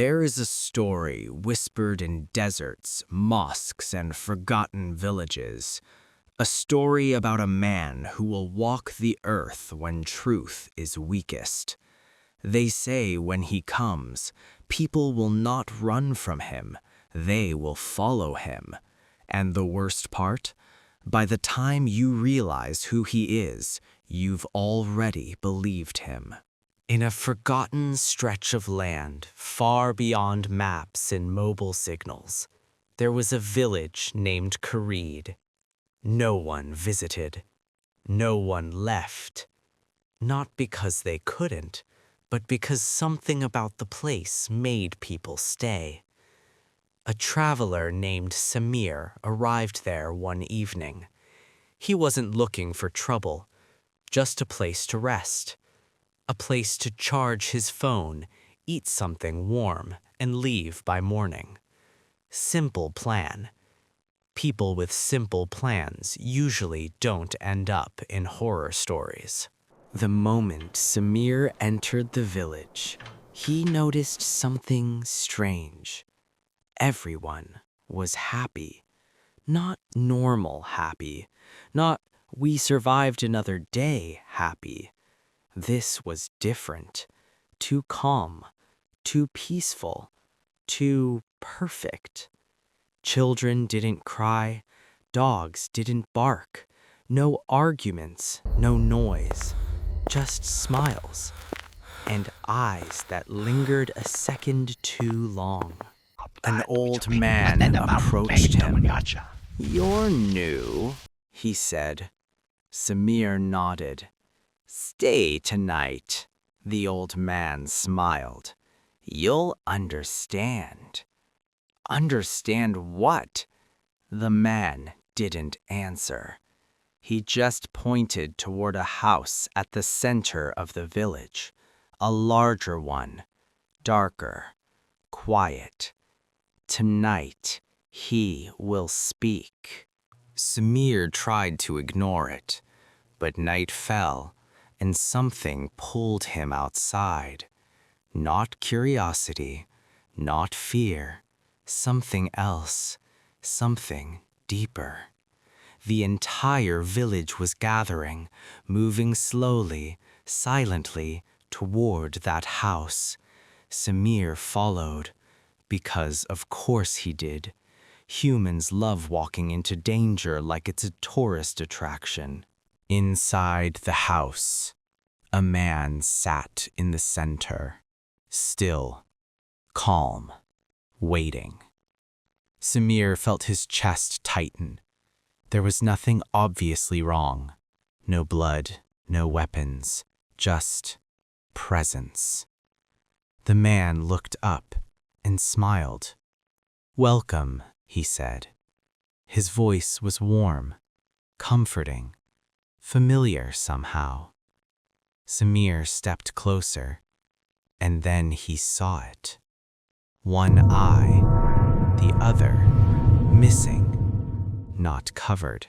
There is a story whispered in deserts, mosques, and forgotten villages. A story about a man who will walk the earth when truth is weakest. They say when he comes, people will not run from him, they will follow him. And the worst part? By the time you realize who he is, you've already believed him. In a forgotten stretch of land, far beyond maps and mobile signals, there was a village named Kareed. No one visited. No one left. Not because they couldn't, but because something about the place made people stay. A traveler named Samir arrived there one evening. He wasn't looking for trouble, just a place to rest. A place to charge his phone, eat something warm, and leave by morning. Simple plan. People with simple plans usually don't end up in horror stories. The moment Samir entered the village, he noticed something strange. Everyone was happy. Not normal happy. Not we survived another day happy. This was different, too calm, too peaceful, too perfect. Children didn't cry, dogs didn't bark, no arguments, no noise, just smiles, and eyes that lingered a second too long. An old man approached him. "You're new," he said. Samir nodded. "Stay tonight," the old man smiled. "You'll understand." Understand what? The man didn't answer. He just pointed toward a house at the center of the village, a larger one, darker, quiet. Tonight, he will speak. Samir tried to ignore it, but night fell, and something pulled him outside. Not curiosity, not fear, something else, something deeper. The entire village was gathering, moving slowly, silently toward that house. Samir followed, because of course he did. Humans love walking into danger like it's a tourist attraction. Inside the house, a man sat in the center, still, calm, waiting. Samir felt his chest tighten. There was nothing obviously wrong. No blood, no weapons, just presence. The man looked up and smiled. "Welcome," he said. His voice was warm, comforting, familiar somehow. Samir stepped closer, and then he saw it. One eye, the other missing, not covered,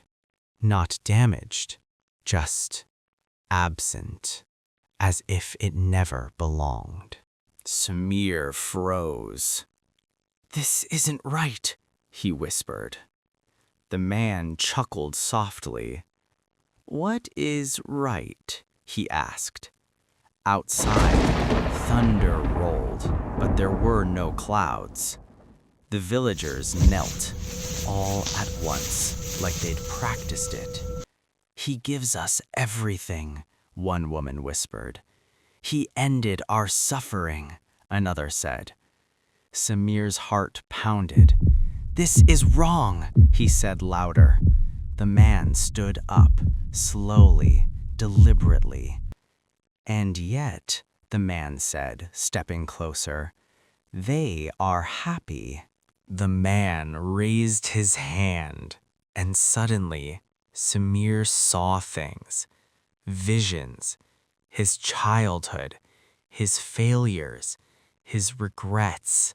not damaged, just absent, as if it never belonged. Samir froze. "This isn't right," he whispered. The man chuckled softly. "What is right?" he asked. Outside, thunder rolled, but there were no clouds. The villagers knelt, all at once, like they'd practiced it. "He gives us everything," one woman whispered. "He ended our suffering," another said. Samir's heart pounded. "This is wrong," he said louder. The man stood up, slowly, deliberately. "And yet," the man said, stepping closer, "they are happy." The man raised his hand, and suddenly Samir saw things, visions, his childhood, his failures, his regrets,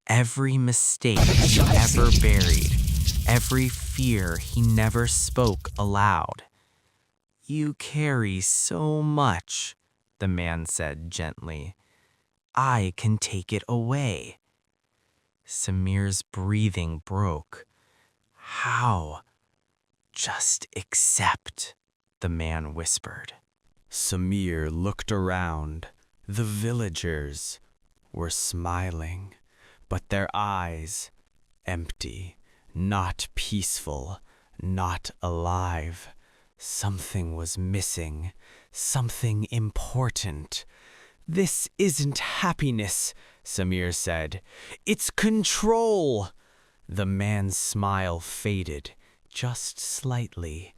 every mistake he ever buried, every fear he never spoke aloud. "You carry so much," the man said gently. I can take it away. Samir's breathing broke. How? Just accept, the man whispered. Samir looked around. The villagers were smiling, but their eyes empty, not peaceful, not alive. Something was missing, something important. This isn't happiness, Samir said. It's control. The man's smile faded, just slightly.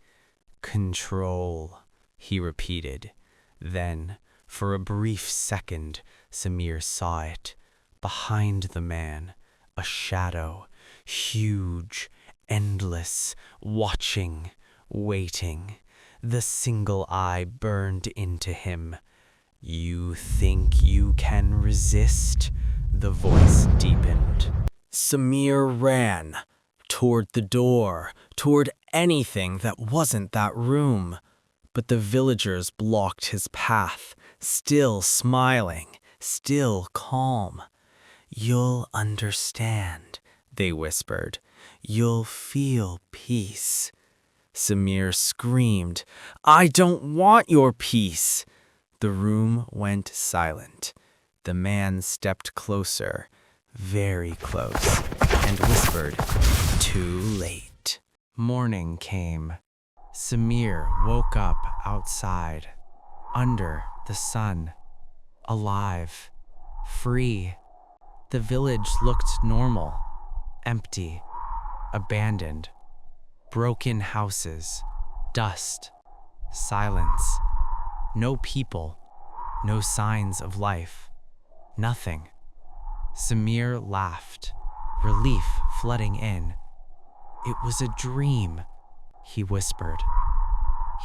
Control, he repeated. Then, for a brief second, Samir saw it. Behind the man, a shadow, huge, endless, watching, waiting. The single eye burned into him. You think you can resist? The voice deepened. Samir ran toward the door, toward anything that wasn't that room. But the villagers blocked his path, still smiling, still calm. You'll understand, they whispered. You'll feel peace. Samir screamed, I don't want your peace. The room went silent. The man stepped closer, very close, and whispered, too late. Morning came. Samir woke up outside, under the sun, alive, free. The village looked normal, empty, abandoned. Broken houses, dust, silence. No people, no signs of life, nothing. Samir laughed, relief flooding in. It was a dream, he whispered.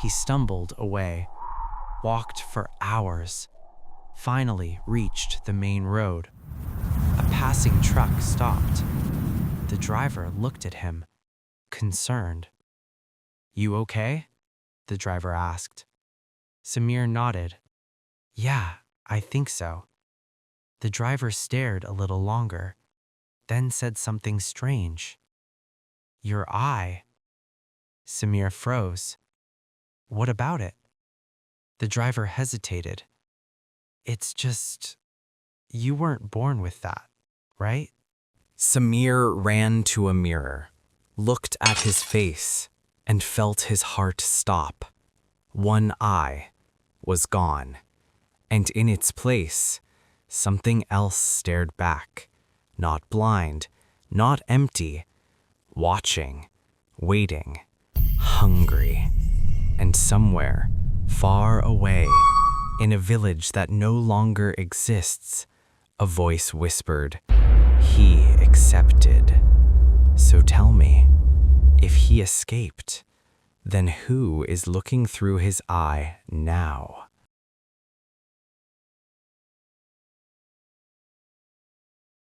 He stumbled away, walked for hours, finally reached the main road. A passing truck stopped. The driver looked at him, concerned. You okay? The driver asked. Samir nodded. Yeah, I think so. The driver stared a little longer, then said something strange. Your eye. Samir froze. What about it? The driver hesitated. It's just, you weren't born with that, right? Samir ran to a mirror, looked at his face, and felt his heart stop. One eye was gone, and in its place, something else stared back, not blind, not empty, watching, waiting, hungry. And somewhere, far away, in a village that no longer exists, a voice whispered, he accepted. So tell me, if he escaped, then who is looking through his eye now?